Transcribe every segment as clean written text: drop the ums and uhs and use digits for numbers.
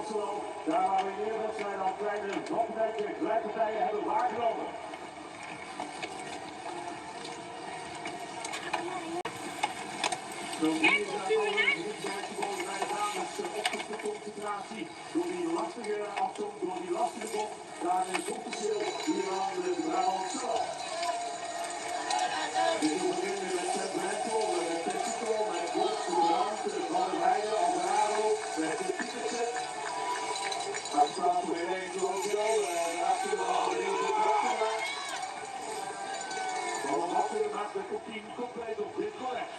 Amsterdam. Daar waar we in ieder geval zijn al kleine glijpartijen hebben waargenomen. Zo hier is bij de dames op de concentratie. Door die lastige afstand, door die lastige bocht, daar is opgezeel hier aan de Brabant zelf. Dit is beginnen met Empel, met Empel, met Bos, de Brand, Hoogerheide, Alvarado, met de Pietersen. Hij staat voor in één Roosel, daar kunnen we al heel veel krachten maken. Maar wat kunnen maakt de kopie compleet op dit correct.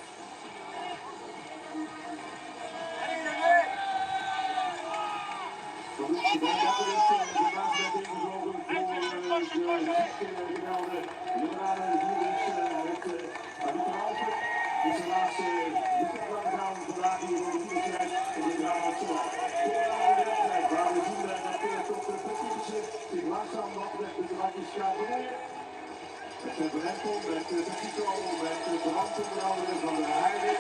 Dat is de laatste net ingevlogen voor de ziektegenelde liberale juries met Alpen. Dus de laatste gaan vandaag hier voor de UCI in de Brabant zelf. Voor de wedstrijd waar we zien dat toch de Pietersen zich langzaam wat met de randjes gaat bewegen. Met Empel, met Pico, met Brand onder andere van de Heide.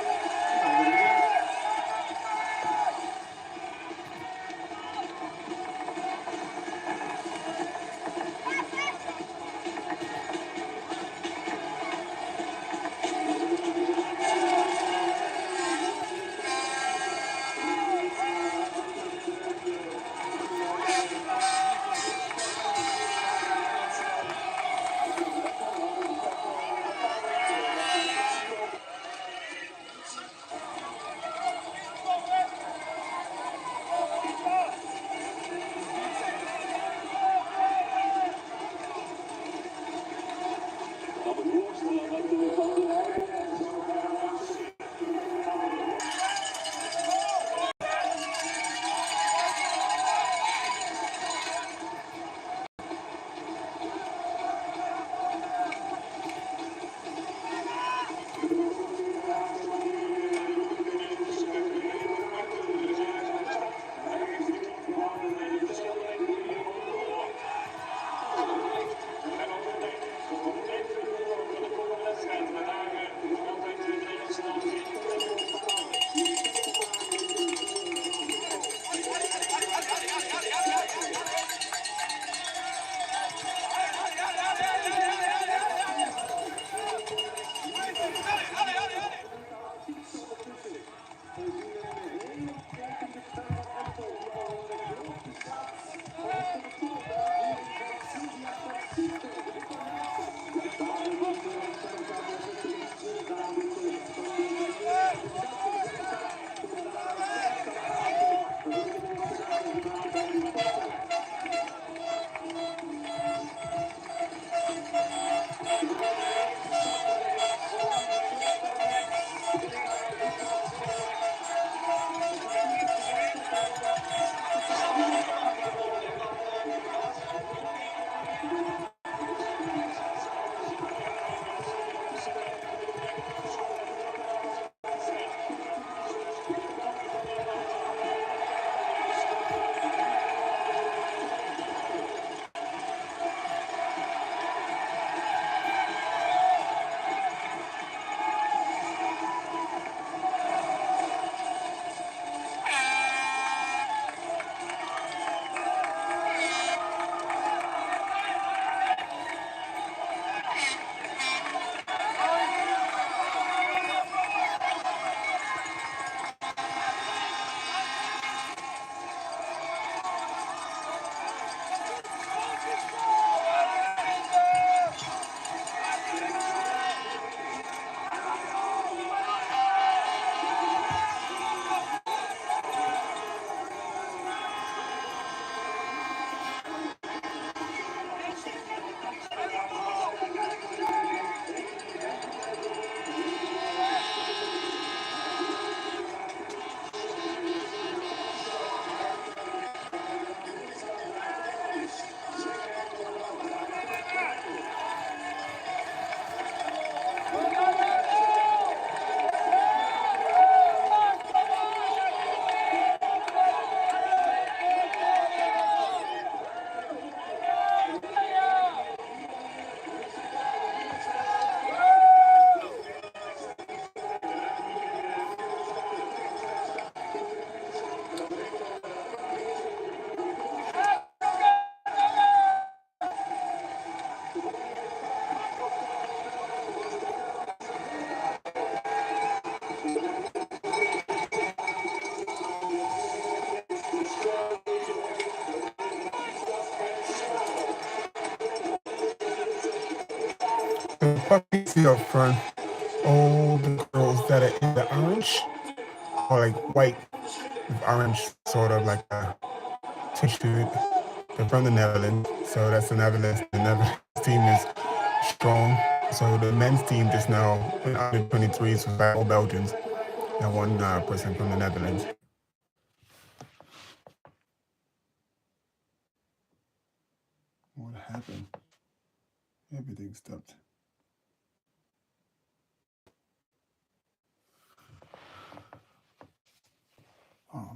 What you see up front, all the girls that are in the orange or like white with orange, sort of like a tissue. They're from the Netherlands, so that's the Netherlands. The Netherlands team is strong. So the men's team just now, in under 23s, was like all Belgians and one person from the Netherlands. What happened? Everything stopped. Oh.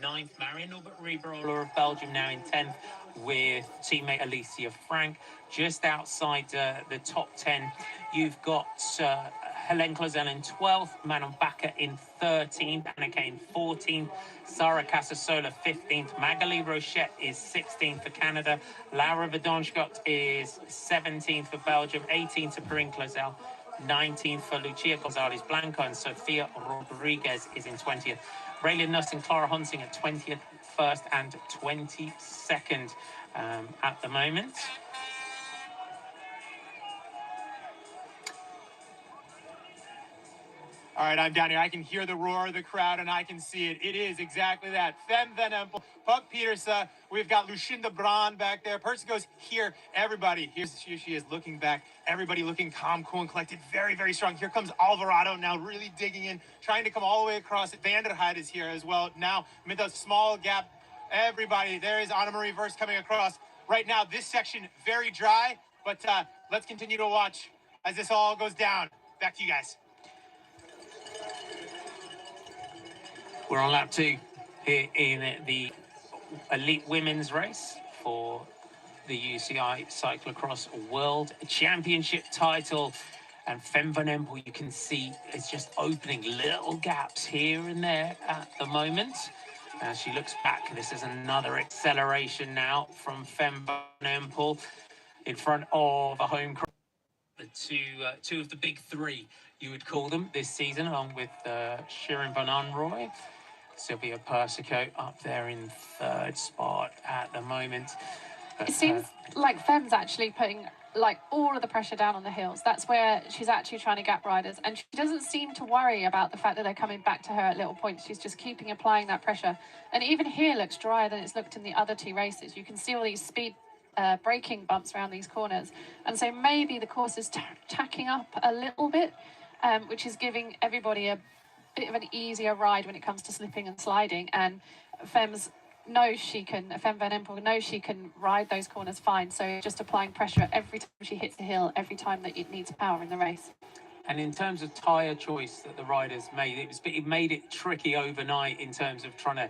Ninth, Marion Norbert Rieberoller of Belgium now in 10th with teammate Alicia Frank. Just outside the top 10, you've got Helene Clauzel in 12th, Manon Bakker in 13th, Anna Kane 14th, Sarah Casasola 15th, Magali Rochette is 16th for Canada, Laura Verdonschot is 17th for Belgium, 18th for Perrine Clauzel, 19th for Lucia Gonzalez Blanco, and Sofia Rodriguez is in 20th. Raylan Nuss and Clara Hunting at 20th, 1st and 22nd at the moment. All right, I'm down here. I can hear the roar of the crowd, and I can see it. It is exactly that. Fem van Empel, Puck Petersen. We've got Lucinda Brand back there. Person goes here. Everybody, here she is looking back. Everybody looking calm, cool, and collected. Very, very strong. Here comes Alvarado now really digging in, trying to come all the way across. Vanderheide is here as well. Now, with a small gap, everybody, there is Anna Marie Verse coming across. Right now, this section, very dry, but let's continue to watch as this all goes down. Back to you guys. We're on lap 2 here in the elite women's race for the UCI Cyclocross World Championship title. And Fem van Empel, you can see, is just opening little gaps here and there at the moment. As she looks back, this is another acceleration now from Fem van Empel in front of a home crowd. The two of the big three, you would call them, this season, along with Shirin Van Unroy. Sylvia Persico up there in 3rd spot at the moment. But, it seems like Fem's actually putting like all of the pressure down on the hills. That's where she's actually trying to gap riders, and she doesn't seem to worry about the fact that they're coming back to her at little points. She's just keeping applying that pressure, and even here looks drier than it's looked in the other 2 races. You can see all these speed braking bumps around these corners, and so maybe the course is tacking up a little bit, which is giving everybody a bit of an easier ride when it comes to slipping and sliding. And Fem van Empel knows she can ride those corners fine, so just applying pressure every time she hits the hill, every time that it needs power in the race. And in terms of tyre choice that the riders made, it made it tricky overnight in terms of trying to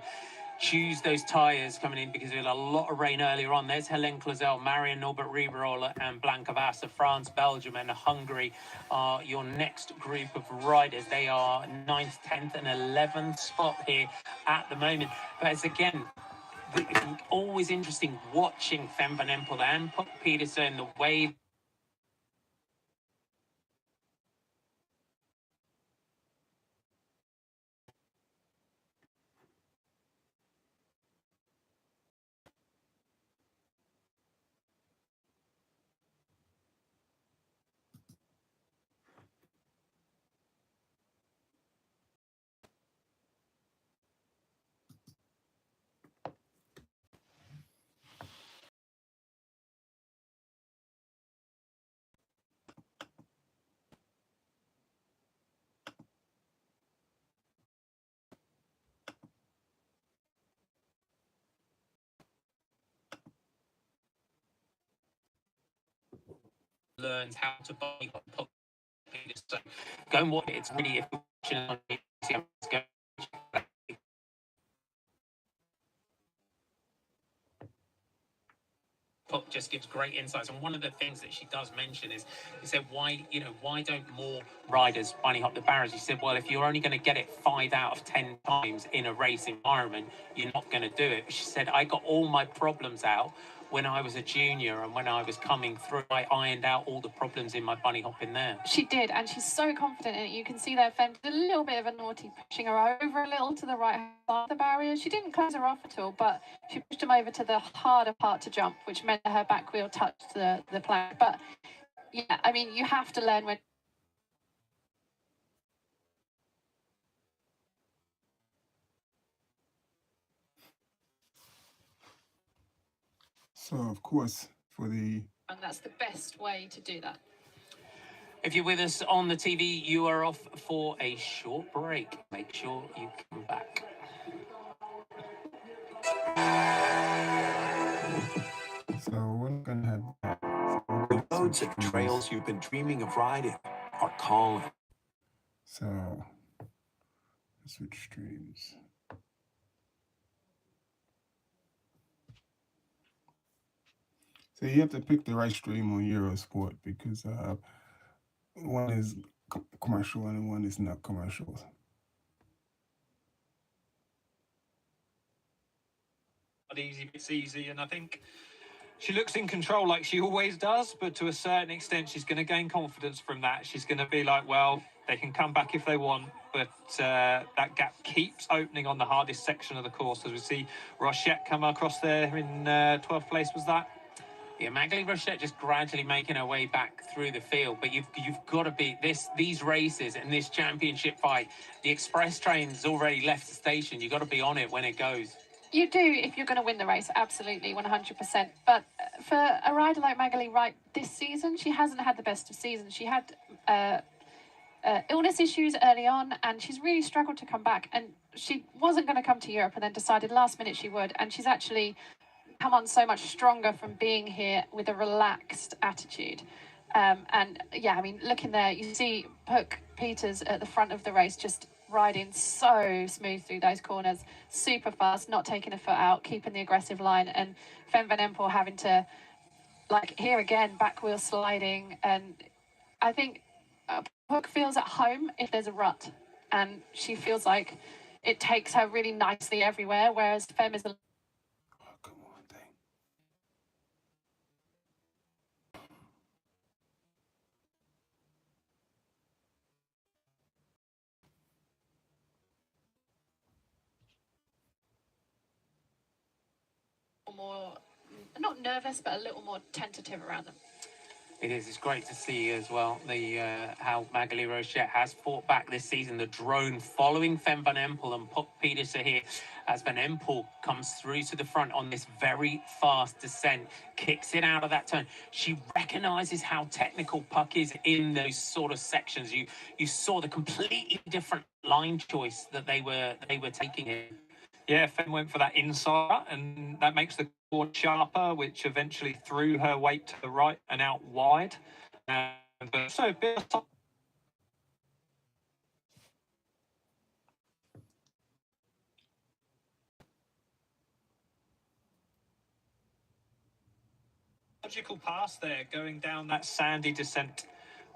choose those tyres coming in, because we had a lot of rain earlier on. There's Helene Clauzel, Marion Norbert Rieberoller, and Blanca Vassa. France, Belgium, and Hungary are your next group of riders. They are 9th, 10th, and 11th spot here at the moment. But it's again, always interesting watching Fem van Empel and Puck Petersen, the way learns how to body hop. So go and watch it. It's really, if you're watching it on UCI, go. Just gives great insights, and one of the things that she does mention is, he said, why don't more riders bunny hop the barriers? He said, well, if you're only going to get it 5 out of 10 times in a race environment, you're not going to do it. She said, I got all my problems out when I was a junior, and when I was coming through, I ironed out all the problems in my bunny hop in there. She did, and she's so confident in it. You can see there, Fen did a little bit of a naughty, pushing her over a little to the right side of the barrier. She didn't close her off at all, but she pushed him over to the harder part to jump, which meant her back wheel touched the plank. But yeah, I mean, you have to learn when. So, of course, and that's the best way to do that. If you're with us on the TV, you are off for a short break. Make sure you come back. So we're going to have that. The roads and trails you've been dreaming of riding are calling. So switch streams. So you have to pick the right stream on Eurosport, because one is commercial and one is not commercial. It's easy, and I think she looks in control like she always does, but to a certain extent she's going to gain confidence from that. She's going to be like, well, they can come back if they want, but that gap keeps opening on the hardest section of the course, as we see Rochette come across there in 12th place. Was that? Yeah, Magali Rochette just gradually making her way back through the field, but you've got to be these races and this championship fight. The express train's already left the station. You've got to be on it when it goes. You do if you're going to win the race, absolutely, 100%. But for a rider like Magali Wright this season, she hasn't had the best of seasons. She had illness issues early on, and she's really struggled to come back. And she wasn't going to come to Europe, and then decided last minute she would. And she's actually come on so much stronger from being here with a relaxed attitude. And yeah, I mean, looking there, you see Hook Peters at the front of the race, just riding so smooth through those corners, super fast, not taking a foot out, keeping the aggressive line, and Fem van Empel having to, like, here again, back wheel sliding. And I think Hook feels at home if there's a rut, and she feels like it takes her really nicely everywhere, whereas Fem is a more, not nervous, but a little more tentative around them. It is. It's great to see as well how Magali Rochette has fought back this season. The drone following Fem van Empel and Puck Petersen here as Van Empel comes through to the front on this very fast descent, kicks it out of that turn. She recognises how technical Puck is in those sort of sections. You saw the completely different line choice that they were taking here. Yeah, Fem went for that inside, and that makes the corner sharper, which eventually threw her weight to the right and out wide. But so a bit of logical pass there, going down that sandy descent.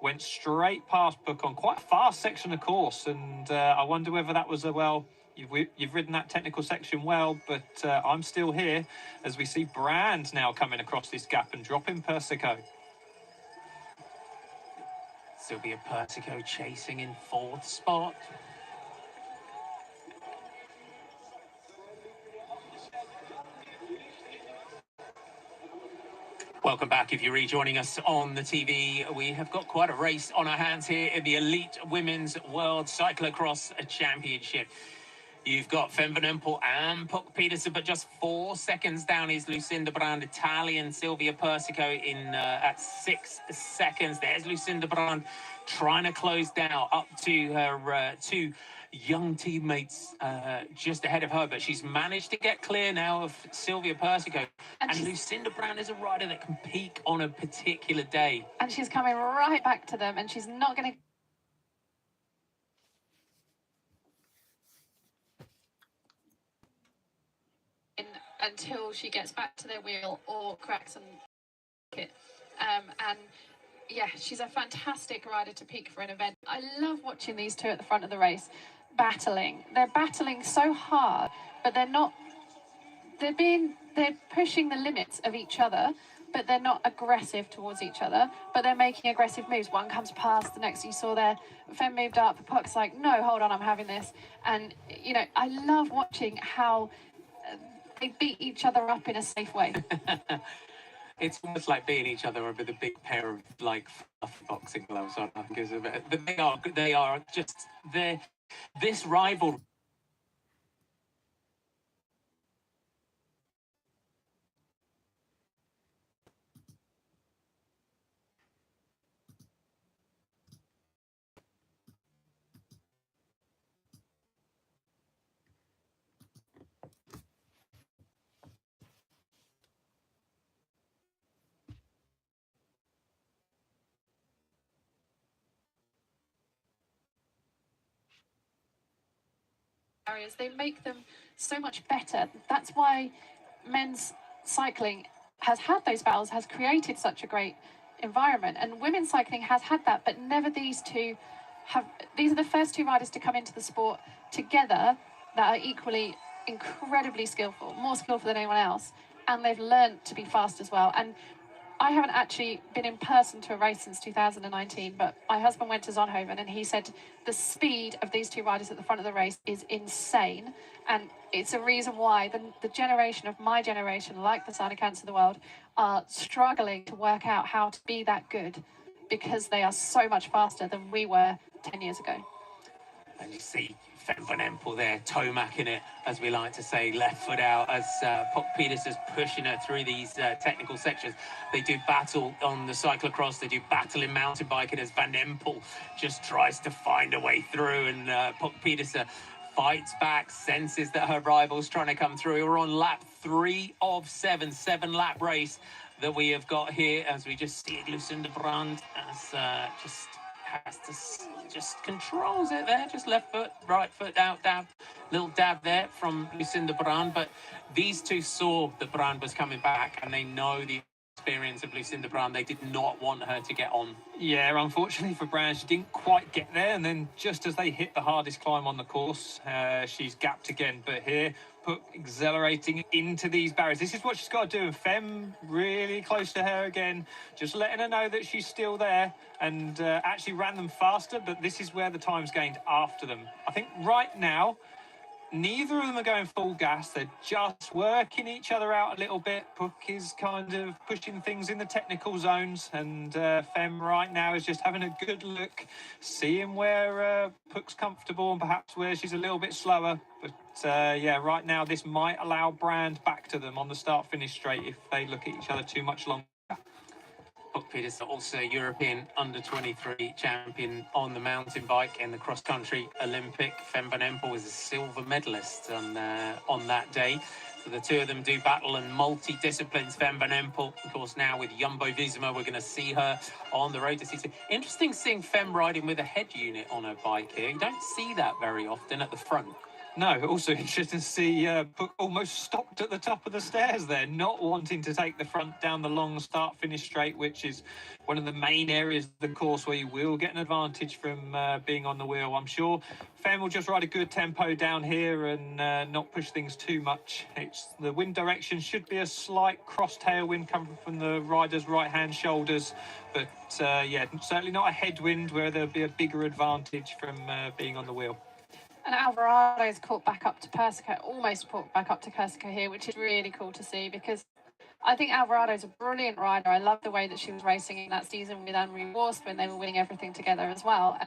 Went straight past Puck on quite a fast section of course, and I wonder whether that was you've ridden that technical section well, but I'm still here as we see Brand now coming across this gap and dropping Persico. Sylvia Persico chasing in 4th spot. Welcome back. If you're rejoining us on the TV, we have got quite a race on our hands here in the Elite Women's World Cyclocross Championship. You've got Fem van Empel and Puck Peterson, but just 4 seconds down is Lucinda Brand, Italian Silvia Persico in at 6 seconds. There's Lucinda Brand trying to close down up to her two young teammates just ahead of her, but she's managed to get clear now of Silvia Persico. And Lucinda Brand is a rider that can peak on a particular day. And she's coming right back to them, and she's not going to until she gets back to their wheel or cracks and it. And yeah, she's a fantastic rider to peak for an event. I love watching these two at the front of the race battling. They're battling so hard, but they're not. They're pushing the limits of each other, but they're not aggressive towards each other, but they're making aggressive moves. One comes past, the next you saw there, Fem moved up, Puck's like, no, hold on, I'm having this. And, you know, I love watching how they beat each other up in a safe way. It's almost like beating each other up with a big pair of, like, fluffy boxing gloves on. But they are just, this rivalry. Areas, they make them so much better. That's why men's cycling has had those battles, has created such a great environment, and women's cycling has had that, but never these two have. These are the first two riders to come into the sport together that are equally incredibly skillful, more skillful than anyone else, and they've learned to be fast as well. And I haven't actually been in person to a race since 2019, but my husband went to Zonhoven and he said the speed of these two riders at the front of the race is insane. And it's a reason why the generation of my generation, like the Sarnicans of the world, are struggling to work out how to be that good because they are so much faster than we were 10 years ago. And you see Fem van Empel there, toe-macking it, as we like to say, left foot out, as Puck Peterson's pushing her through these technical sections. They do battle on the cyclocross, they do battle in mountain biking as Van Empel just tries to find a way through, and Puck Peterson fights back, senses that her rival's trying to come through. We're on lap 3 of 7, 7-lap race that we have got here, as we just see Lucinda Brand as just controls it there, just left foot, right foot out, dab, little dab there from Lucinda Brand. But these two saw that Brand was coming back, and they know the experience of Lucinda Brand. They did not want her to get on. Yeah, unfortunately for Brand, she didn't quite get there, and then just as they hit the hardest climb on the course, she's gapped again. But here, Puck accelerating into these barriers. This is what she's got to do. And Fem really close to her again, just letting her know that she's still there, and actually ran them faster, but this is where the time's gained after them. I think right now, neither of them are going full gas. They're just working each other out a little bit. Puck is kind of pushing things in the technical zones, and Fem right now is just having a good look, seeing where Puck's comfortable and perhaps where she's a little bit slower. But yeah, right now this might allow Brand back to them on the start-finish straight if they look at each other too much longer. Puck Peterson, also European under-23 champion on the mountain bike and the cross-country Olympic. Fem van Empel was a silver medalist on that day. So the two of them do battle in multi-disciplines. Fem van Empel, of course, now with Jumbo-Visma, we're going to see her on the road to C2. Interesting seeing Fem riding with a head unit on her bike here. You don't see that very often at the front. No, also interesting to see Puck almost stopped at the top of the stairs there, not wanting to take the front down the long start-finish straight, which is one of the main areas of the course where you will get an advantage from being on the wheel. I'm sure Fem will just ride a good tempo down here and not push things too much. The wind direction should be a slight cross-tailwind coming from the rider's right-hand shoulders, but yeah, certainly not a headwind where there'll be a bigger advantage from being on the wheel. And Alvarado's caught back up to Persico, almost caught back up to Persico here, which is really cool to see because I think Alvarado's a brilliant rider. I love the way that she was racing in that season with Anne-Marie Worst when they were winning everything together as well.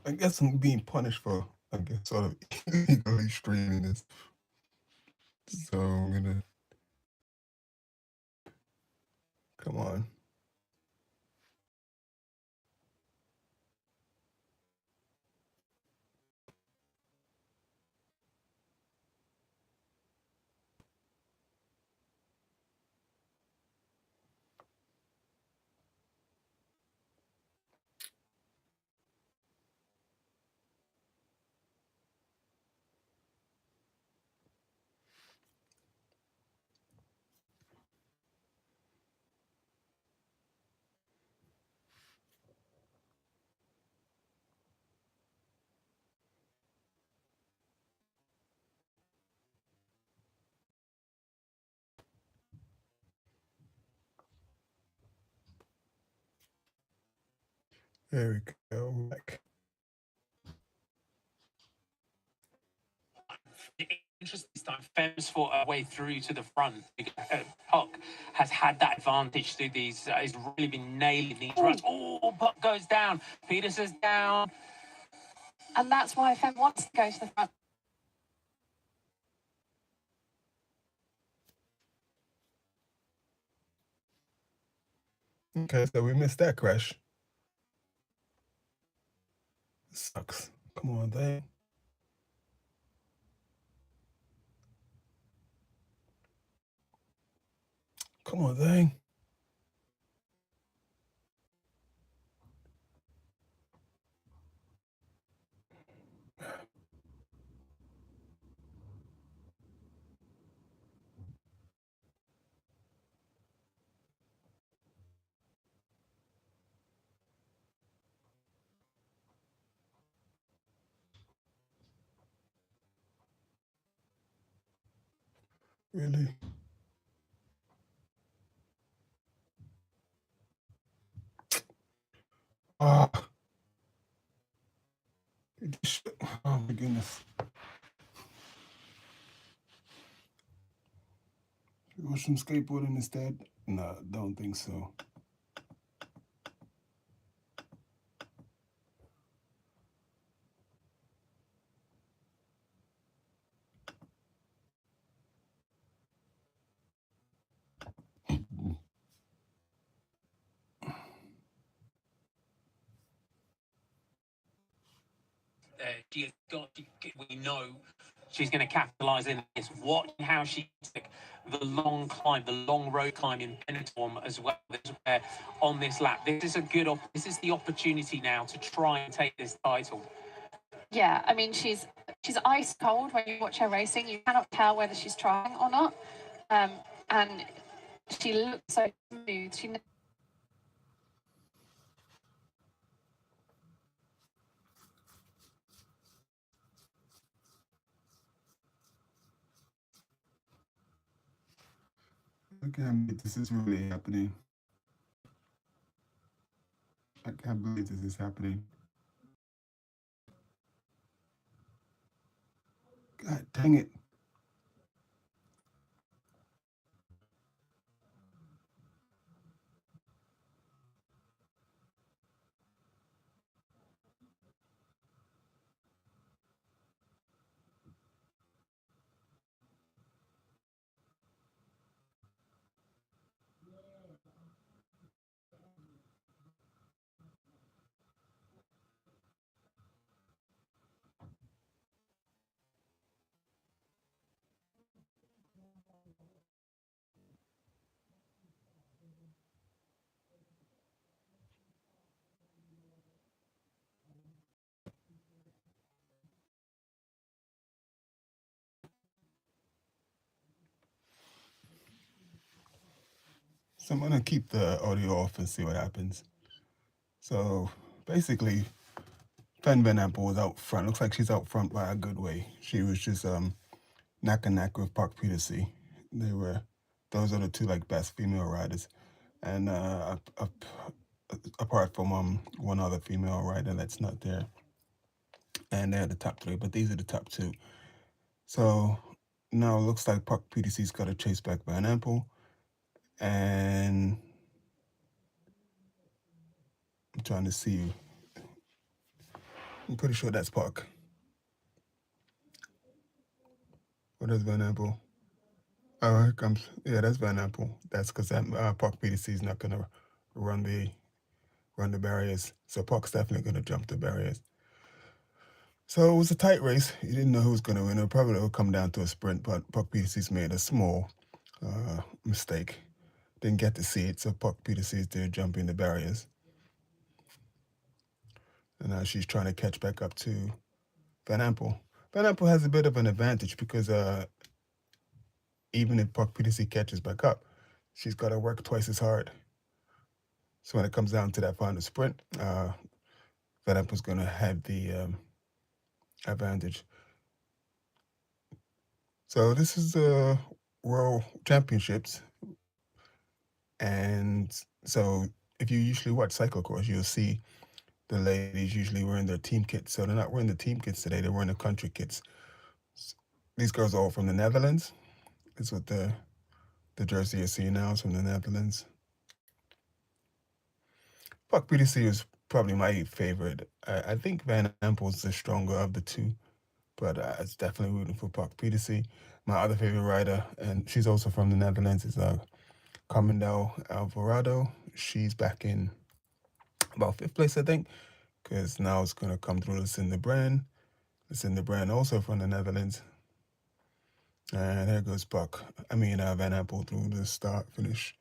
I guess I'm being punished for, I guess, sort of illegally streaming this. So I'm gonna come on. There we go. Back. Interesting this time, Femmes fought her way through to the front. Puck has had that advantage through these. He's really been nailing these runs. Oh, Puck goes down. Peterson's down. And that's why Fem wants to go to the front. Okay, so we missed that crash. Sucks. Come on, dang. Come on, dang. Really? Ah. Oh my goodness. Go some skateboarding instead? No, don't think so. We know she's going to capitalise in this. Watch how she took the long climb, the long road climb in Benetton as well. On this lap, this is a good. This is the opportunity now to try and take this title. Yeah, I mean she's ice cold when you watch her racing. You cannot tell whether she's trying or not, and she looks so smooth. She I can't believe this is really happening. I can't believe this is happening. God dang it. So I'm gonna keep the audio off and see what happens. So basically, Fan Van Empel was out front. Looks like she's out front by a good way. She was just neck and neck with Park Peterson. Those are the two like best female riders, and apart from one other female rider that's not there, and they're the top three. But these are the top two. So now it looks like Park Peterson's got to chase back Van Empel, and I'm trying to see I'm pretty sure that's Puck. What is Van Empel? Oh, here comes. Yeah, that's Van Empel. That's because Puck PDC is not gonna run the barriers. So Puck's definitely gonna jump the barriers. So it was a tight race. You didn't know who was gonna win. It probably would come down to a sprint, but Puck PDC's made a small mistake. Didn't get to see it, so Puck PDC's there jumping the barriers. And now she's trying to catch back up to Van Empel. Van Empel has a bit of an advantage because even if Puck PDC catches back up, she's got to work twice as hard. So when it comes down to that final sprint, Van Empel's going to have the advantage. So this is the World Championships. And so if you usually watch cyclocross, you'll see the ladies usually wearing their team kits. So they're not wearing the team kits today, they're wearing the country kits. These girls are all from the Netherlands. That's what the jersey you see now is from the Netherlands. Puck PDC is probably my favorite. I think Van Empel's the stronger of the two, but it's definitely rooting for Puck PDC. My other favorite rider, and she's also from the Netherlands, is Carmendel Alvarado. She's back in about 5th place, I think, because now it's going to come through Lucinda Brand. Lucinda Brand also from the Netherlands. And there goes Puck. Van Empel through the start finish.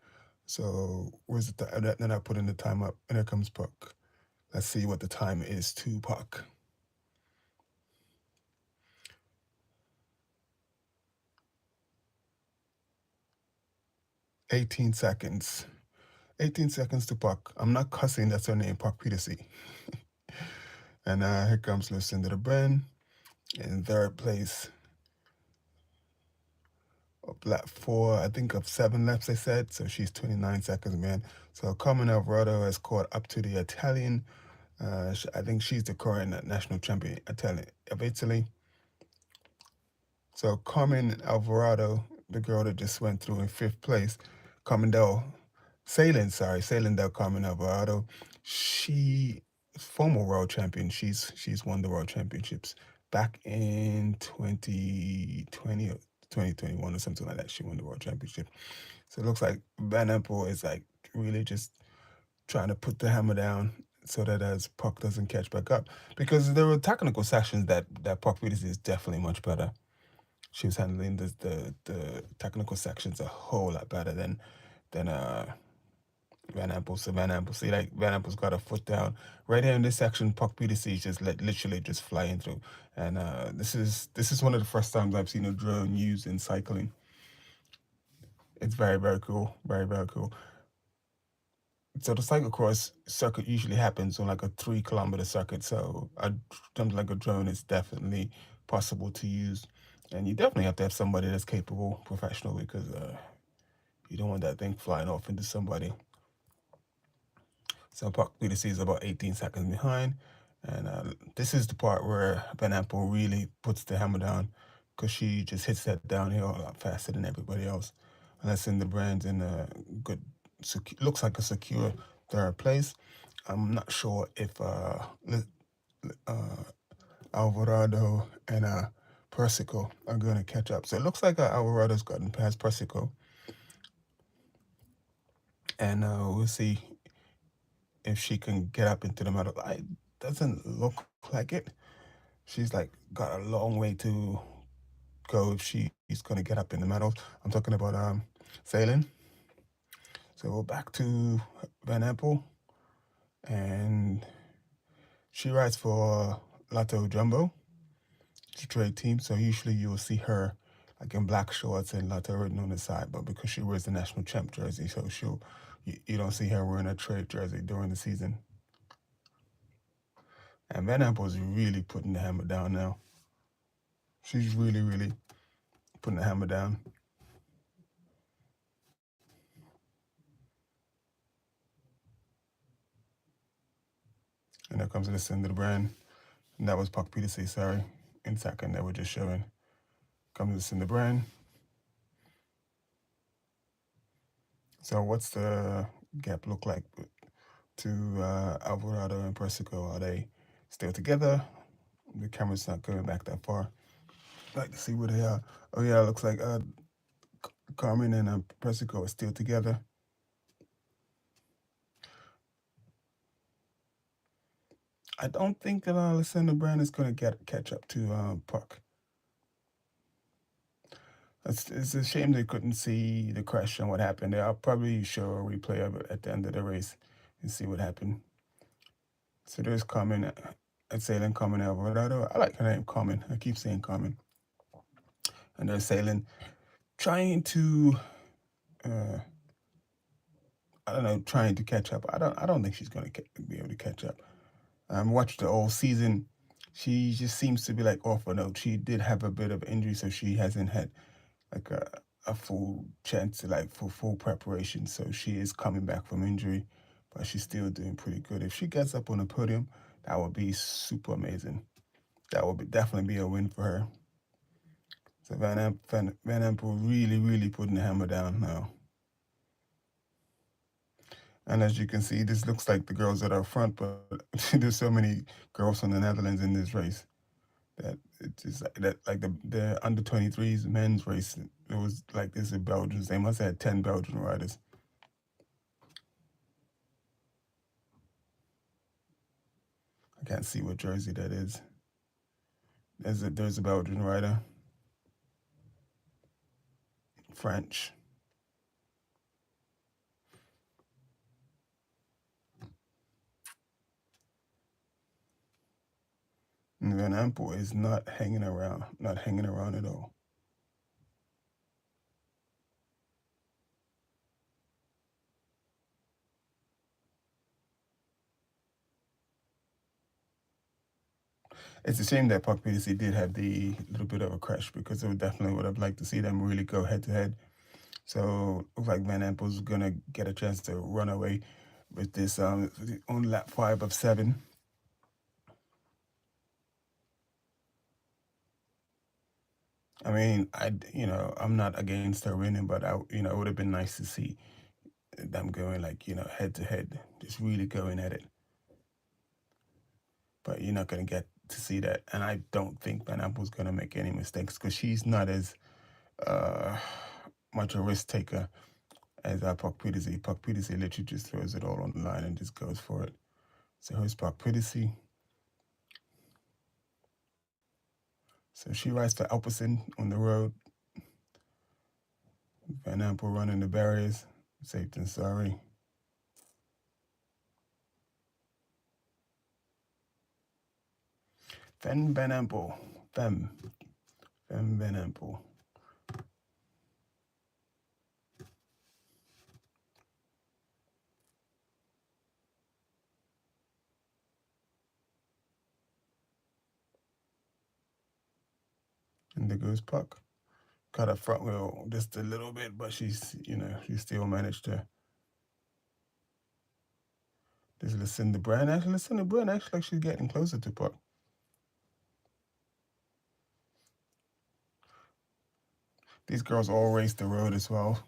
So where's the then I put in the time up, and there comes Puck. Let's see what the time is to Puck. 18 seconds. 18 seconds to Puck. I'm not cussing, that's her name, Puck PDC. And here comes Lucinda Brand in 3rd place. Lap 4, I think of 7 laps, they said. So she's 29 seconds, man. So Carmen Alvarado has caught up to the Italian. I think she's the current national champion of Italy. So Carmen Alvarado, the girl that just went through in 5th place, Sailing Del Carmen Alvarado, she former world champion. She's won the world championships back in 2020 or 2021 or something like that. She won the world championship. So it looks like Van Empel is like really just trying to put the hammer down so that as Puck doesn't catch back up. Because there were technical sections that Puck PDC is definitely much better. She was handling the technical sections a whole lot better than Van Empel. So Van Empel's got a foot down. Right here in this section, Puck PDC is just literally just flying through. And this is one of the first times I've seen a drone used in cycling. It's very, very cool. Very, very cool. So the cyclocross circuit usually happens on like a 3-kilometer circuit. So something like a drone is definitely possible to use. And you definitely have to have somebody that's capable, professional, because you don't want that thing flying off into somebody. So Puck PDC is about 18 seconds behind. And this is the part where Van Empel really puts the hammer down, because she just hits that downhill a lot faster than everybody else. Unless in the Brand's in a good, looks like a secure 3rd place. I'm not sure if Alvarado and Persico are going to catch up. So it looks like Alvarado's gotten past Persico. And we'll see if she can get up into the medal. It doesn't look like it. She's like got a long way to go if she's going to get up in the medals. I'm talking about sailing. So we're back to Van Empel. And she rides for Lotto Jumbo. It's a trade team, so usually you'll see her like in black shorts and Lotto written on the side, but because she wears the national champ jersey, so you don't see her wearing a trade jersey during the season. And Van Empel is really putting the hammer down now. She's really, really putting the hammer down. And there comes Lucinda Brand. And that was Puck PDC, sorry. In second, they were just showing. Comes Lucinda Brand. So what's the gap look like to Alvarado and Persico? Are they still together? the camera's not going back that far. I'd like to see where they are. Oh yeah, it looks like Carmen and Persico are still together. I don't think that Lucinda Brand is going to catch up to Puck. It's a shame they couldn't see the crash and what happened. I'll probably show a replay of it at the end of the race and see what happened. So there's Carmen and Sailing Carmen Alvarado. I like her name, Carmen. I keep saying Carmen. And there's Sailing trying to, I don't know, trying to catch up. I don't think she's going to be able to catch up. Watched the whole season. She just seems to be like off a note. She did have a bit of injury, so she hasn't had like a full chance to like for full preparation. So she is coming back from injury, but she's still doing pretty good. If she gets up on the podium, that would be super amazing. That would definitely be a win for her. So Van Empel really putting the hammer down now. And as you can see, this looks like the girls that are front, but there's so many girls from the Netherlands in this race that it's just like the under 23s men's race. It was like this in Belgians. They must have had 10 Belgian riders. I can't see what jersey that is. There's a Belgian rider. French. And Van Empel is not hanging around at all. It's a shame that Puck PDC did have the little bit of a crash, because I definitely would have liked to see them really go head to head. So looks like Van Empel's gonna get a chance to run away with this on lap 5 of 7. I mean, I'm not against her winning, but it would have been nice to see them going like, head to head, just really going at it. But you're not gonna get to see that, and I don't think Van Empel's gonna make any mistakes, because she's not as much a risk taker as Puck Pidisi. Puck Pidisi literally just throws it all on the line and just goes for it. So here's Puck Pidisi. So she rides to Alperson on the road. Van Empel running the barriers, safe and sorry. Van Empel. Van Empel. And there goes Puck. Cut her front wheel just a little bit, but she's, she still managed to. There's Lucinda Brand. Actually, Lucinda Brand like she's getting closer to Puck. These girls all race the road as well.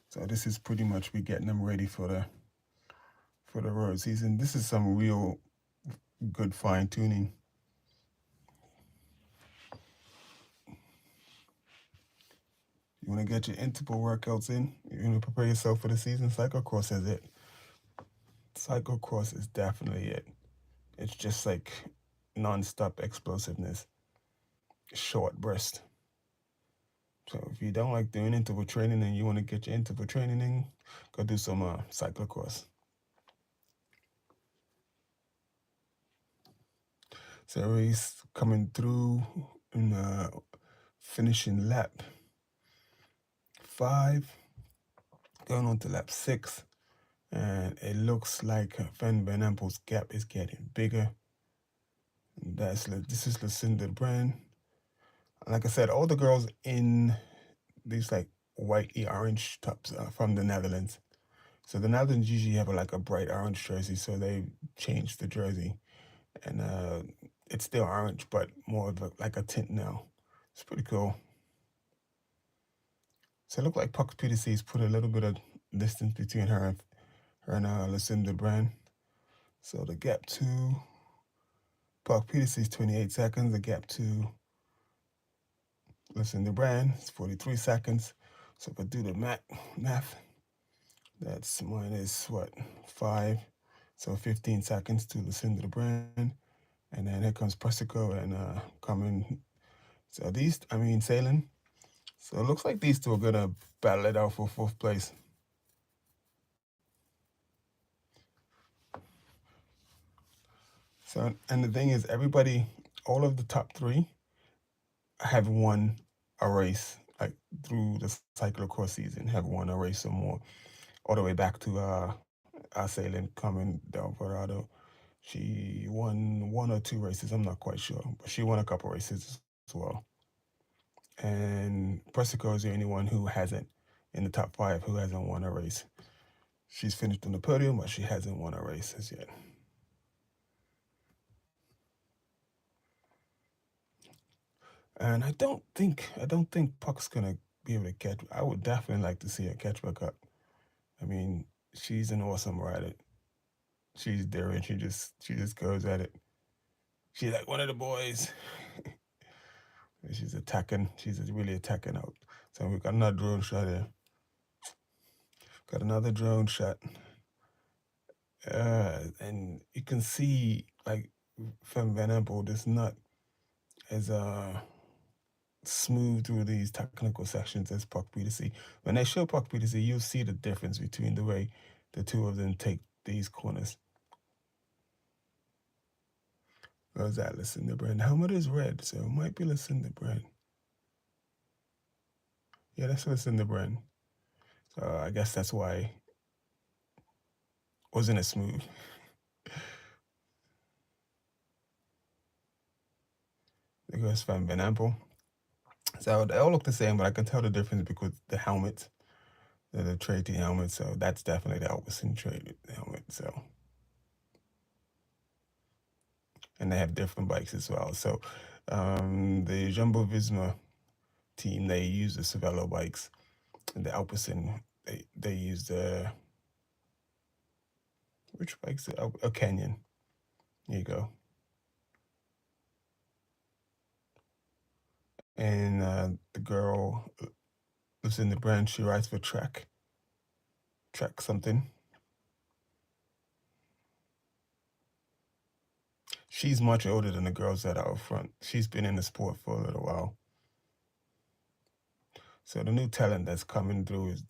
So this is pretty much we getting them ready for the road season. This is some real good fine tuning. You want to get your interval workouts in. You want to prepare yourself for the season. Cyclocross is it. Cyclocross is definitely it. It's just like non-stop explosiveness, short burst. So if you don't like doing interval training and you want to get your interval training in, go do some cyclocross. So race coming through in finishing lap 5, going on to lap 6, and it looks like Van Empel's gap is getting bigger. This is Lucinda Brand. Like I said, all the girls in these like white orange tops are from the Netherlands. So the Netherlands usually have a bright orange jersey, so they changed the jersey, and it's still orange, but more of like a tint now. It's pretty cool. So it looked like Puck PDC's put a little bit of distance between her and Lucinda Brand. So the gap to Park Peterson is 28 seconds. The gap to Lucinda Brand is 43 seconds. So if I do the math, that's minus what, 5. So 15 seconds to Lucinda Brand. And then here comes Persico and coming. So Sailing. So it looks like these two are going to battle it out for 4th place. So, and the thing is, all of the top 3 have won a race, like through the cyclocross season, have won a race or more, all the way back to Sailing coming down Colorado. She won 1 or 2 races, I'm not quite sure, but she won a couple races as well. And Persico is the only one who hasn't, in the top 5, who hasn't won a race. She's finished on the podium, but she hasn't won a race as yet. And I don't think Puck's gonna be able to catch. I would definitely like to see her catch back up. I mean, she's an awesome rider. She's daring. She just goes at it. She's like one of the boys. She's attacking. She's really attacking out. So we've got another drone shot here. Got another drone shot. And you can see like Fem Van Empel is not as smooth through these technical sections as Puck Peterson. When they show Puck Peterson, you'll see the difference between the way the two of them take these corners. Where's that Lucinda Brand? Helmet is red, so it might be Lucinda Brand. Yeah, that's Lucinda Brand. So I guess that's why wasn't it smooth. There goes Van Empel. So they all look the same, but I can tell the difference because the helmets, the trade team helmet. So that's definitely the Albertson trade helmet. So, and they have different bikes as well. So the Jumbo Visma team, they use the Cervelo bikes, and the Albertson they use the which bikes? A Canyon. Here you go. And the girl lives in the brand. She rides for Trek something. She's much older than the girls that are out front. She's been in the sport for a little while. So the new talent that's coming through is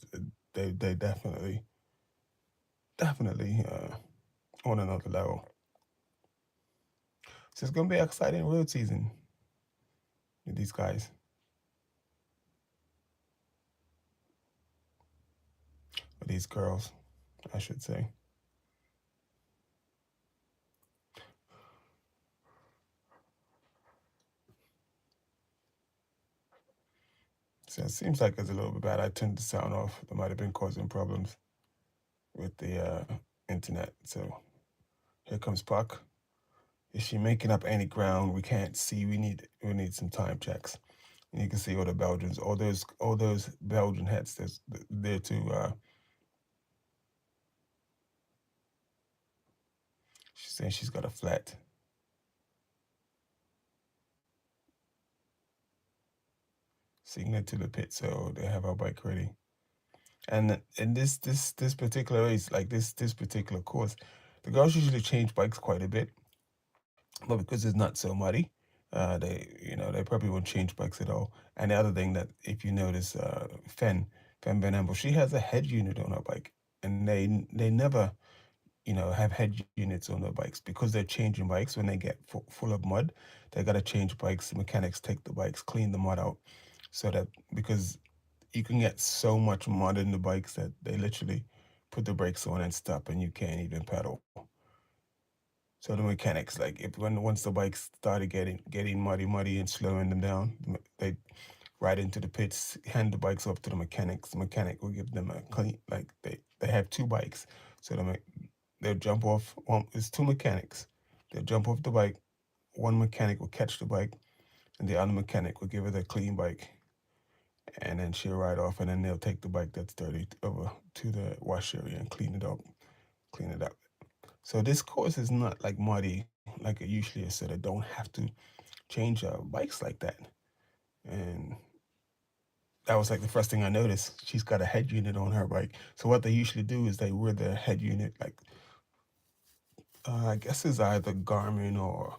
they definitely on another level. So it's gonna be an exciting road season with these guys. With these girls, I should say. So it seems like it's a little bit bad. I turned the sound off. That might have been causing problems with the internet. So here comes Puck. Is she making up any ground? We can't see. We need some time checks. And you can see all the Belgians, all those Belgian hats. There too. She's saying she's got a flat. Signal to the pit, so they have our bike ready. And in this particular race, like this particular course, the girls usually change bikes quite a bit, but because it's not so muddy, they probably won't change bikes at all. And the other thing that if you notice, Fem Van Empel, she has a head unit on her bike, and they never have head units on their bikes because they're changing bikes when they get full of mud. They got to change bikes. The mechanics take the bikes, clean the mud out, so that because you can get so much mud in the bikes that they literally put the brakes on and stop, and you can't even pedal. So the mechanics, like once the bikes started getting muddy and slowing them down, they ride into the pits, hand the bikes off to the mechanics. The mechanic will give them a clean, like they have 2 bikes, so they'll jump off. It's 2 mechanics. They'll jump off the bike. One mechanic will catch the bike, and the other mechanic will give her the clean bike, and then she'll ride off, and then they'll take the bike that's dirty over to the wash area and clean it up. So this course is not like muddy. like it usually is, so they don't have to change bikes like that. And that was like the first thing I noticed. She's got a head unit on her bike. So what they usually do is they wear the head unit, like I guess it's either Garmin or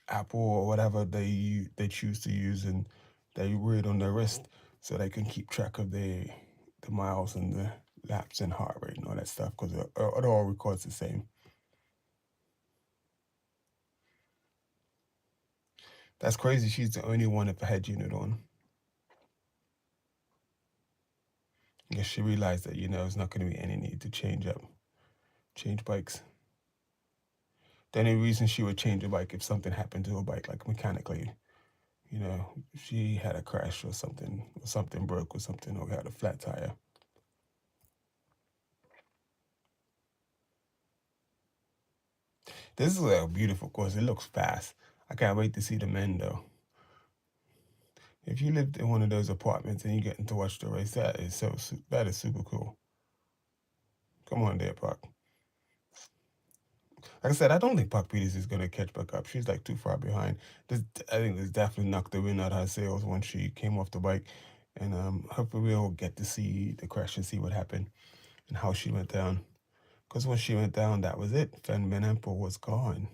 Apple or whatever they choose to use, and they wear it on their wrist so they can keep track of the miles and the laps and heart rate and all that stuff, because it all records the same. That's crazy. She's the only one with a head unit on. I guess she realized that, it's not going to be any need to change bikes. The only reason she would change a bike if something happened to her bike, like mechanically, if she had a crash or something broke or something, or had a flat tire. This is a beautiful course. It looks fast. I can't wait to see the men, though. If you lived in one of those apartments and you getting to watch the race, that is super cool. Come on there, Puck. Like I said, I don't think Puck Peters is going to catch back up. She's like too far behind. I think this definitely knocked the wind out of her sails when she came off the bike. And hopefully we'll get to see the crash and see what happened and how she went down. Because when she went down, that was it. Van Empel was gone.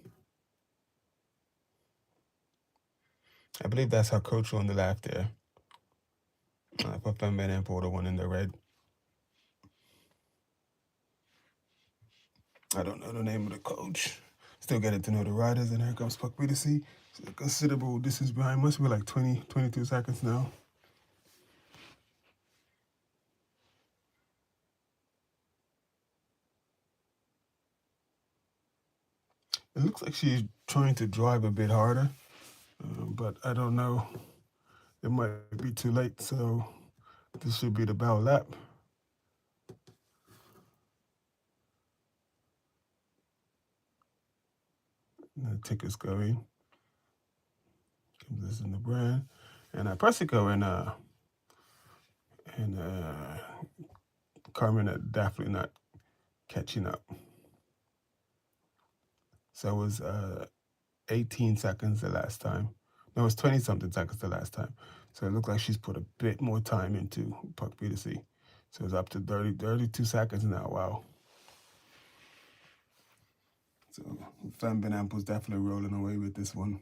I believe that's her coach on the left there. For Van Empel, the one in the red. I don't know the name of the coach. Still getting to know the riders, and here comes Puck Peters. It's a considerable distance behind. Must be like 22 seconds now. It looks like she's trying to drive a bit harder, but I don't know. It might be too late, so this should be the bow lap. The ticker's going. This in the brand, and Persico and Carmen are definitely not catching up. So it was 18 seconds the last time. No, it was 20-something seconds the last time. So it looked like she's put a bit more time into Puck Peters. So it's up to 32 seconds now. Wow. So Van Empel's definitely rolling away with this one.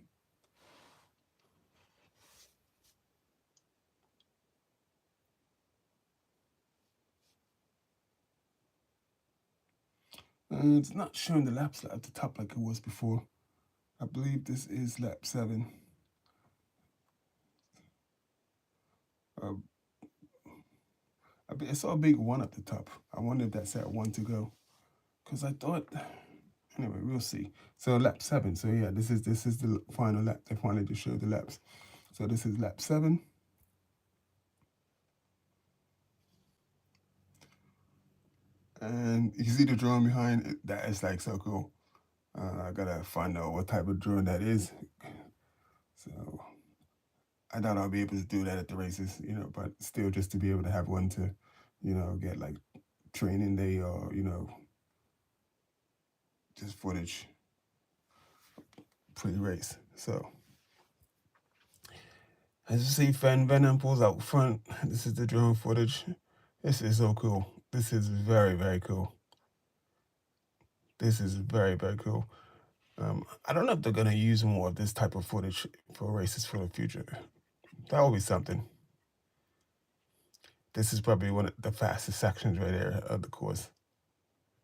It's not showing the laps at the top like it was before. I believe this is lap 7. I saw a big 1 at the top. I wonder if that's at 1 to go. Because I thought, anyway, we'll see. So lap 7. So yeah, this is the final lap. They finally just showed the laps. So this is lap 7. And you see the drone behind it. That is like so cool. I gotta find out what type of drone that is. So I doubt I'll be able to do that at the races, but still just to be able to have one to, get like training day or, just footage pre-race. So as you see, Van Empel's out front. This is the drone footage. This is so cool. This is very, very cool. This is very, very cool. I don't know if they're going to use more of this type of footage for races for the future. That will be something. This is probably one of the fastest sections right there of the course.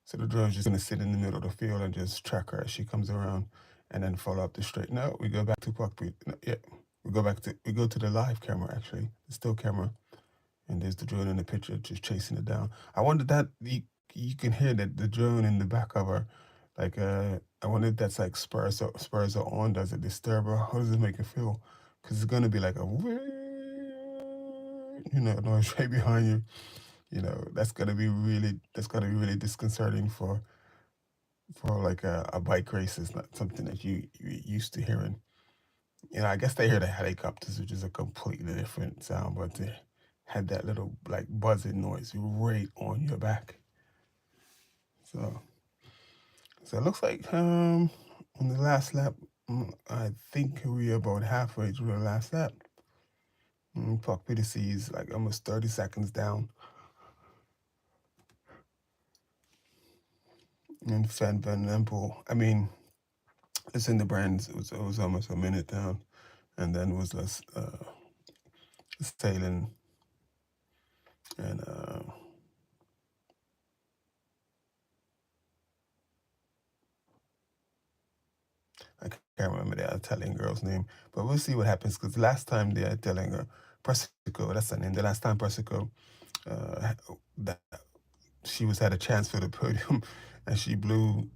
So the drone's just going to sit in the middle of the field and just track her as she comes around and then follow up the straight. Now we go back to Puck Peters. No, yeah, we go to the live camera, actually, the still camera. And there's the drone in the picture just chasing it down. I wonder that you can hear that the drone in the back of her. Like, I wonder if that's like spurs are on. Does it disturb her? How does it make her feel? Because it's going to be like a noise right behind you. That's gonna be really disconcerting for like a bike race. It's not something that you're used to hearing. I guess they hear the helicopters, which is a completely different sound, but they had that little like buzzing noise right on your back. So So it looks like on the last lap, I think we're about halfway through the last lap. Puck PDC is like almost 30 seconds down. And Van Empel, I mean, it's in the brands. It was almost a minute down, and then was less sailing and I can't remember the Italian girl's name, but we'll see what happens because last time the Italian girl, Persico, that's her name. The last time Persico, that she had a chance for the podium, and she blew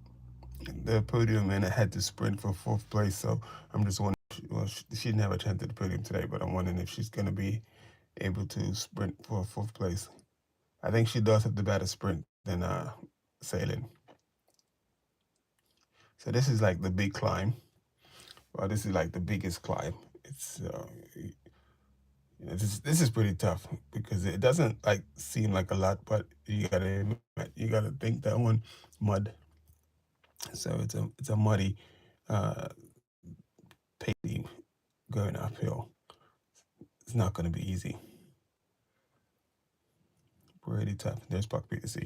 the podium and it had to sprint for 4th place. So I'm just wondering. Well, she didn't have a chance at the podium today, but I'm wondering if she's going to be able to sprint for 4th place. I think she does have the better sprint than sailing. So this is like the big climb. Well, this is like the biggest climb. It's this is pretty tough because it doesn't like seem like a lot, but you gotta think that one mud. So it's a muddy paving going uphill. It's not going to be easy. Pretty tough. There's Puck PTC.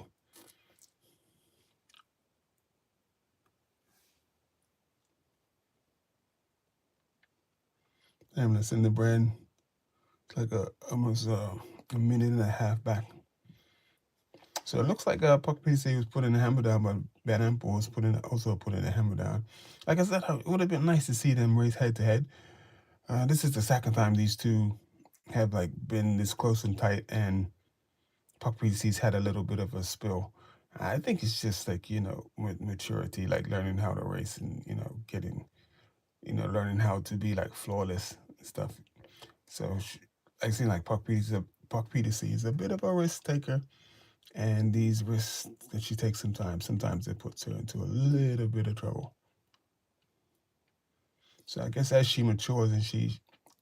Ambulance in the brand. It's like almost a minute and a half back. So it looks like Puck PTC was putting the hammer down, but Van Empel was also putting the hammer down. Like I said, it would have been nice to see them race head to head. This is the second time these two have like been this close and tight, and Puck PTC's had a little bit of a spill. I think it's just like, with maturity, like learning how to race and, learning how to be like flawless and stuff. So I seem like Puck PTC is a bit of a risk taker, and these risks that she takes sometimes it puts her into a little bit of trouble. So I guess as she matures and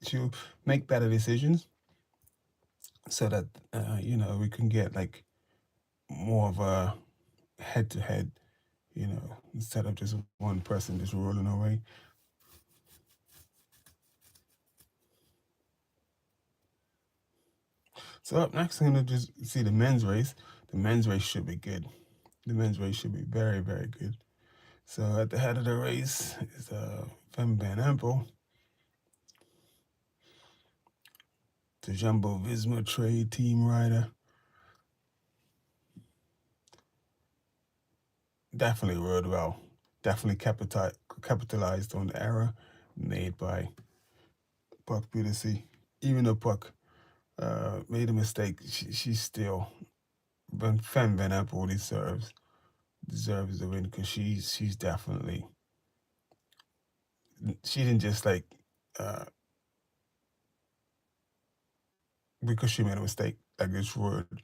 she'll make better decisions, so that we can get like more of a head to head, instead of just one person just rolling away. So up next, I'm going to just see the men's race. The men's race should be good. The men's race should be very, very good. So at the head of the race is Van Empel, the Jumbo Visma trade team rider. Definitely rode well. Definitely capitalized on the error made by Puck PTC. Even though Puck made a mistake, she's still. Van Empel deserves the win because she's definitely. She didn't just like because she made a mistake, like this rode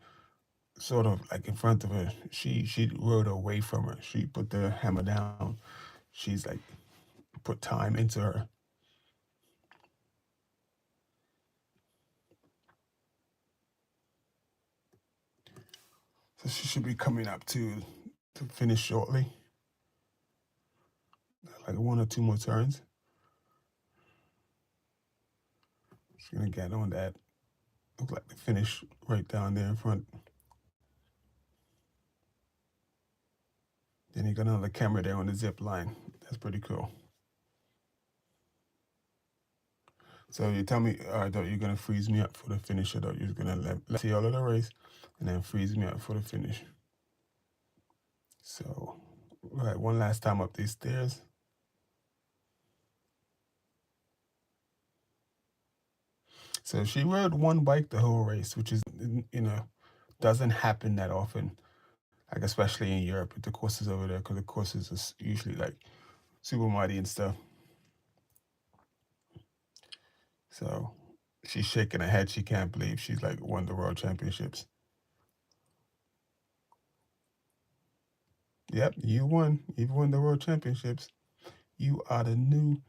sort of like in front of her. She rode away from her. She put the hammer down. She's like put time into her. So she should be coming up to finish shortly. Like 1 or 2 more turns. She's gonna get on that. Look like the finish right down there in front. Then you got another camera there on the zip line. That's pretty cool. So you tell me, all right, though, you're gonna freeze me up for the finish, or you're gonna let see all of the race, and then freeze me up for the finish. So, all right, one last time up these stairs. So she rode one bike the whole race, which is, doesn't happen that often, like especially in Europe with the courses over there, because the courses are usually like super muddy and stuff. So she's shaking her head. She can't believe she's like won the world championships. Yep, you won. You've won the world championships. You are the new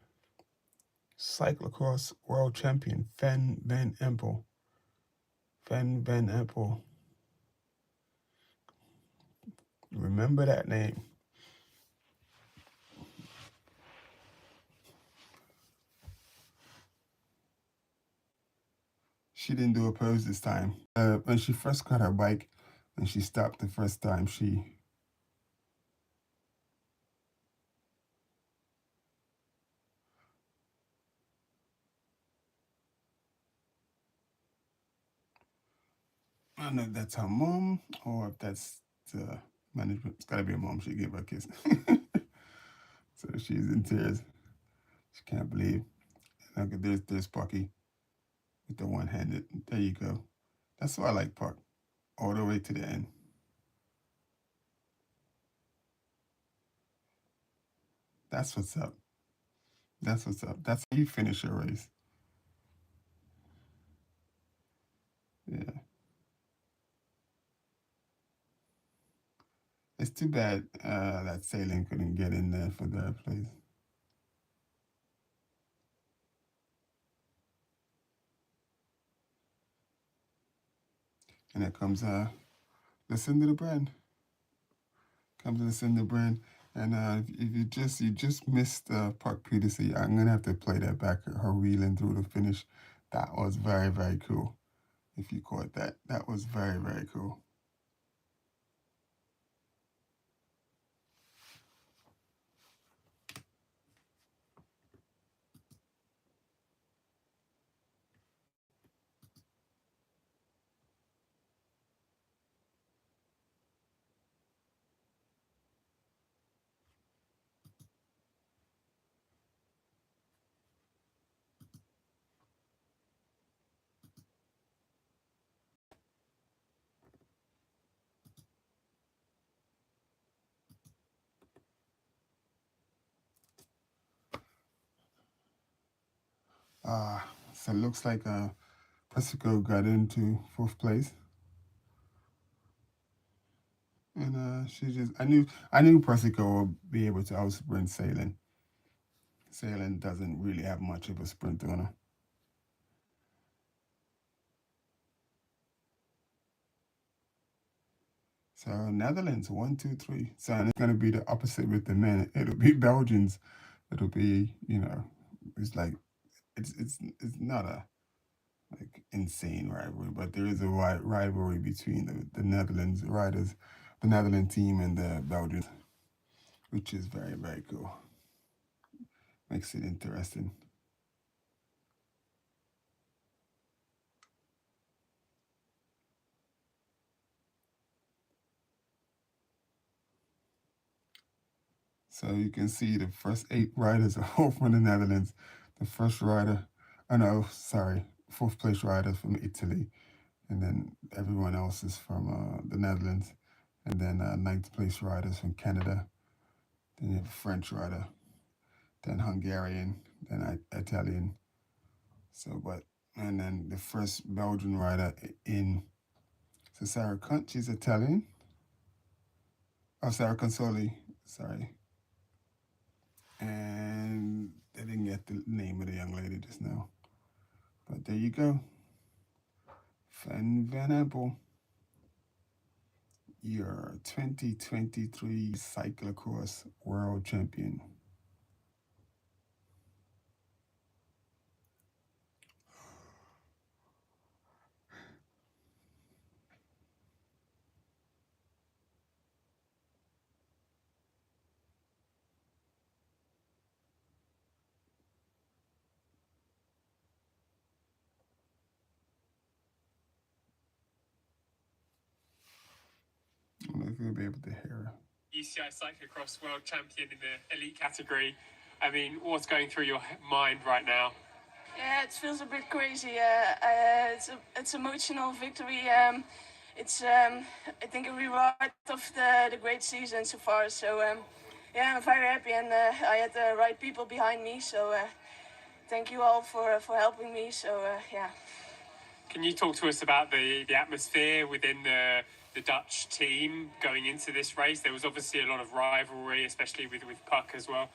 cyclocross world champion, Van Empel. Van Empel. Remember that name. she didn't do a pose this time. When she first got her bike, when she stopped the first time, I don't know if that's her mom or if that's the management. It's gotta be a mom. She gave her a kiss. So she's in tears. She can't believe. Okay, there's Pucky with the one-handed. There you go. That's why I like Puck. All the way to the end. That's what's up. That's what's up. That's how you finish your race. Yeah. It's too bad that Sailing couldn't get in there for third place. And it comes Lucinda the Brand. Comes Lucinda Brand. And if you just missed Puck Peterson, I'm gonna have to play that back. Her wheeling through the finish, that was very, very cool. If you caught that, that was very, very cool. So it looks like Persico got into 4th place. And she just I knew Persico would be able to outsprint Sailing. Sailing doesn't really have much of a sprint on her. So Netherlands 1, 2, 3. So it's gonna be the opposite with the men. It'll be Belgians. It'll be it's like it's not a like insane rivalry, but there is a rivalry between the Netherlands riders, the Netherlands team and the Belgians, which is very, very cool. Makes it interesting. So you can see the first 8 riders are all from the Netherlands. The first rider, oh no, sorry, 4th place rider from Italy. And then everyone else is from the Netherlands. And then 9th place riders from Canada. Then you have a French rider. Then Hungarian. Then Italian. And then the first Belgian rider in, so Sarah Kunt, she's Italian. Oh, Sarah Consoli, sorry. And I didn't get the name of the young lady just now. But there you go. Van Empel, your 2023 cyclocross world champion. I don't know if you'll be able to hear her. UCI cyclocross world champion in the elite category. I mean, what's going through your mind right now? Yeah, it feels a bit crazy. It's emotional victory. I think a reward of the great season so far. So yeah, I'm very happy, and I had the right people behind me. So thank you all for helping me. So yeah. Can you talk to us about the atmosphere within the Dutch team going into this race? There was obviously a lot of rivalry, especially with Puck as well.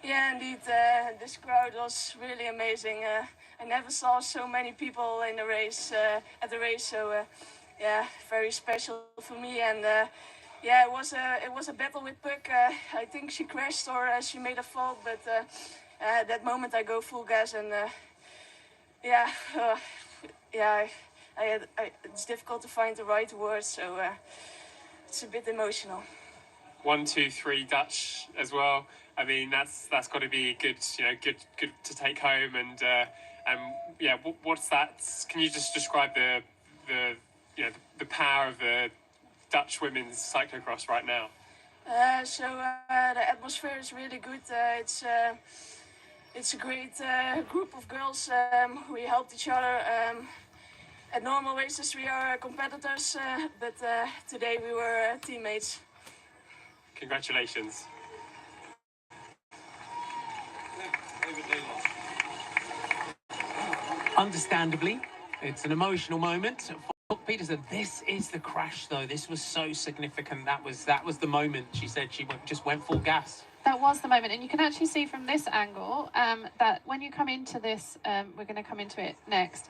Yeah, indeed. This crowd was really amazing. I never saw so many people in the race at the race. So yeah, very special for me. And yeah, it was a battle with Puck. I think she crashed or she made a fall, but at that moment I go full gas and yeah. yeah, it's difficult to find the right words, so it's a bit emotional. 1, 2, 3 Dutch as well. I mean, that's got to be good, good to take home. And yeah, what's that? Can you just describe the the power of the Dutch women's cyclocross right now? The atmosphere is really good. It's a great group of girls. We helped each other. At normal races we are competitors, but today we were teammates. Congratulations. Understandably, it's an emotional moment for Peterson. This is the crash, though. This was so significant. That was the moment. She said she just went full gas. That was the moment, and you can actually see from this angle that when you come into this, we're going to come into it next.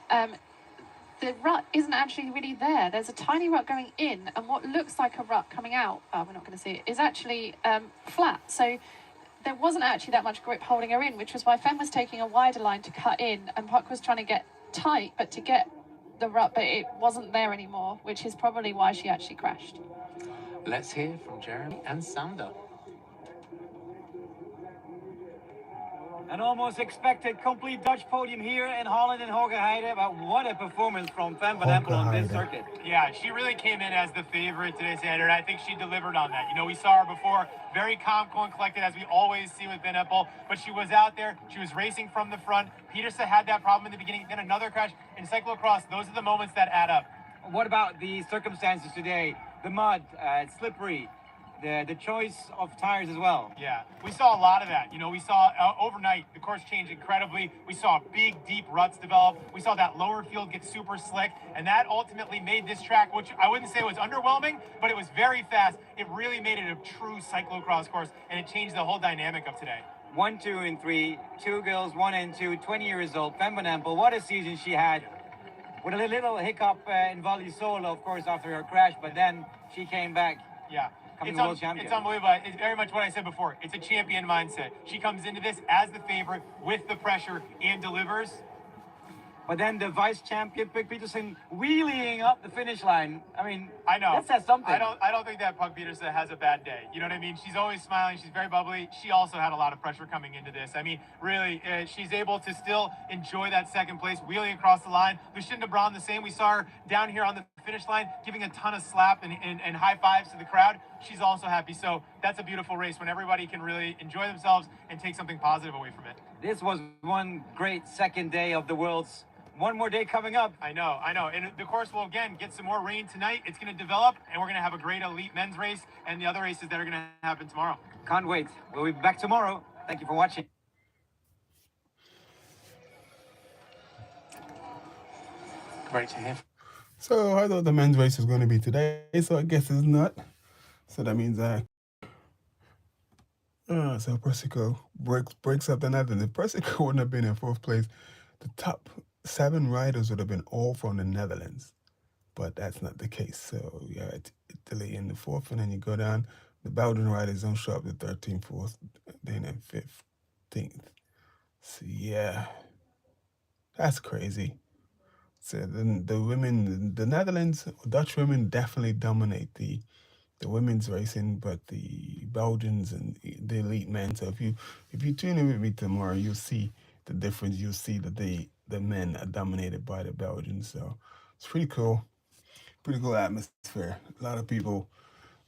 The rut isn't actually really there. There's a tiny rut going in, and what looks like a rut coming out, we're not going to see it, is actually flat. So there wasn't actually that much grip holding her in, which was why Fem was taking a wider line to cut in, and Puck was trying to get tight, but to get the rut, but it wasn't there anymore, which is probably why she actually crashed. Let's hear from Jeremy and Sander. An almost expected complete Dutch podium here in Holland and Hoogerheide, but what a performance from Van Empel on this circuit. Yeah, she really came in as the favorite today, Sander, and I think she delivered on that. You know, we saw her before, very calm, cool, and collected, as we always see with Van Empel, but she was out there, she was racing from the front. Peterson had that problem in the beginning, then another crash. In cyclocross, those are the moments that add up. What about the circumstances today? The mud, it's slippery. The choice of tires as well. Yeah, we saw a lot of that. You know, we saw overnight the course change incredibly. We saw big, deep ruts develop. We saw that lower field get super slick, and that ultimately made this track, which I wouldn't say was underwhelming, but it was very fast. It really made it a true cyclocross course, and it changed the whole dynamic of today. 1, 2, and 3, 2 girls, 1 and 2, 20 years old. Van Empel, what a season she had. With a little hiccup in Val di Sole, of course, after her crash, but then she came back. Yeah. It's unbelievable. It's very much what I said before. It's a champion mindset. She comes into this as the favorite with the pressure and delivers. But then the vice champion, Puck Peterson, wheeling up the finish line. I mean, I know. That says something. I don't think that Puck Peterson has a bad day. You know what I mean? She's always smiling. She's very bubbly. She also had a lot of pressure coming into this. I mean, really, she's able to still enjoy that second place, wheeling across the line. Lucinda Braun, the same. We saw her down here on the finish line, giving a ton of slap and high fives to the crowd. She's also happy. So that's a beautiful race when everybody can really enjoy themselves and take something positive away from it. This was one great second day of the Worlds. One more day coming up. I know. And the course will, again, get some more rain tonight. It's going to develop, and we're going to have a great elite men's race and the other races that are going to happen tomorrow. Can't wait. We'll be back tomorrow. Thank you for watching. Great to hear. So I thought the men's race was going to be today, so I guess it's not. So that means so Persico breaks up the Netherlands. If Persico wouldn't have been in fourth place, the top 7 riders would have been all from the Netherlands, but that's not the case. So you got Italy in the 4th, and then you go down. The Belgian riders don't show up the 13th, 4th, then in 15th. So yeah, that's crazy. So then the women, the Netherlands, Dutch women definitely dominate the women's racing, but the Belgians and the elite men. So if you tune in with me tomorrow, you'll see the difference. You'll see that the men are dominated by the Belgians. So it's pretty cool atmosphere. A lot of people,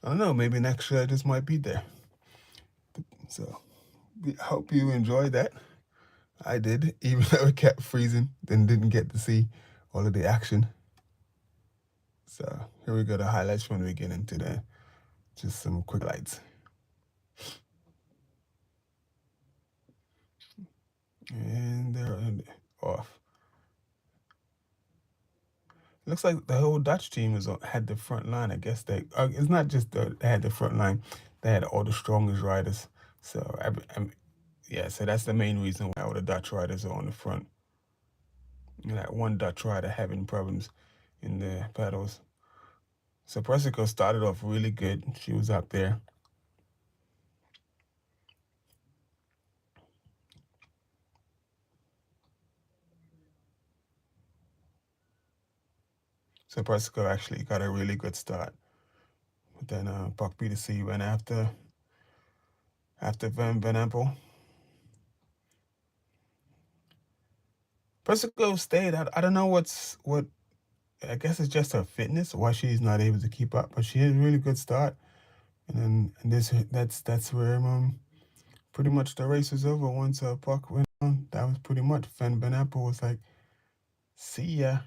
I don't know, maybe next year I just might be there. So I hope you enjoyed that. I did, even though it kept freezing, then didn't get to see all of the action. So here we go, the highlights from the beginning to the just some quick lights. And they're off. It looks like the whole Dutch team had the front line. I guess it's not just they had the front line. They had all the strongest riders. So yeah, so that's the main reason why all the Dutch riders are on the front. You know, that one Dutch rider having problems in the pedals. So Persico started off really good. She was up there. So Persico actually got a really good start. But then Buck Peterson went after Van Empel. Persico stayed. I don't know what. I guess it's just her fitness why she's not able to keep up. But she had a really good start, and that's where pretty much the race was over once Buck went on. That was pretty much Van Empel was like, see ya.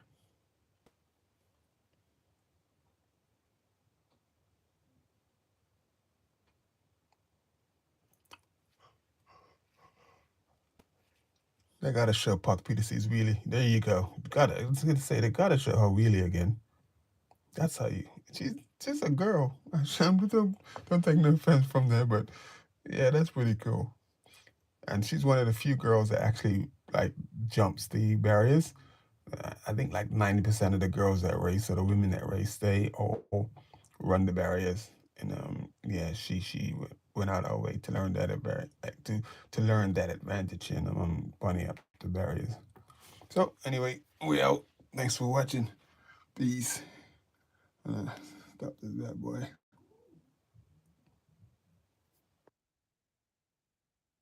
They gotta show Puck Peterson's wheelie. There you go. I was gonna say they gotta show her wheelie again. That's how you. She's just a girl. Don't take no offense from there, but yeah, that's pretty cool. And she's one of the few girls that actually like jumps the barriers. I think like 90% of the girls that race or the women that race, they all run the barriers. And yeah, she went out her way to learn that to learn that advantage and bunny up the barriers. So anyway, we out. Thanks for watching. Peace. Stop this bad boy.